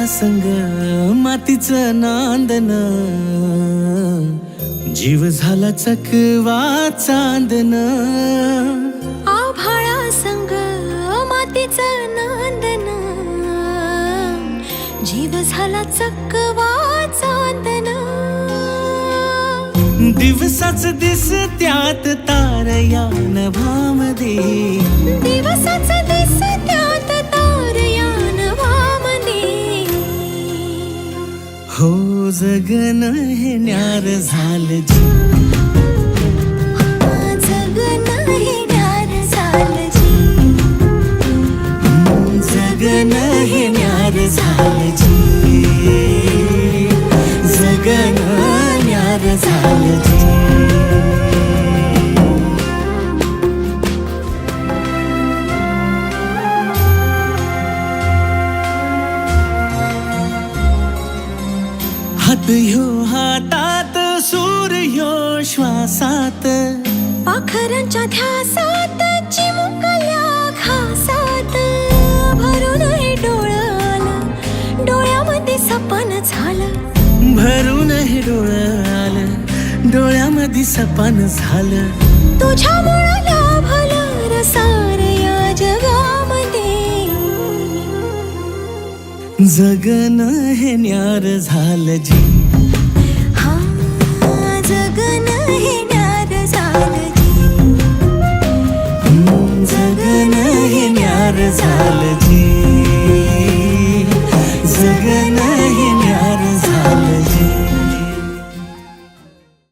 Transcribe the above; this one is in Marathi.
संग मातीचं नांदन, जीव झाला चकवा चांदन. आभाळा संग मातीचं नांदन, जीव झाला चकवा चांदन. दिवसाच दिसत्यात तार या नभामध्ये, दिवसाच दिसत्यात तार या नभामध्ये. हो जगन हे न्यार झालं जी, जगन हे न्यार झालं जी. जगन हे न्यार झालं जी, जगन न्यार झालं जी. हात ह्यो हातात, सूर ह्यो श्वासात, पाखरांच्या ध्यासात, चिमुकल्या घासात. भरून हे डोळं आलं, डोळ्यामध्ये सपन झालं. भरून हे डोळं आलं, डोळ्यामध्ये सपन झालं. तुझ्यामुळं लाभलं रसार या जगामध्ये. जगन हे न्यार झालं जी, हा जगन हे न्यार झालं जी. जगन हे न्यार झालं.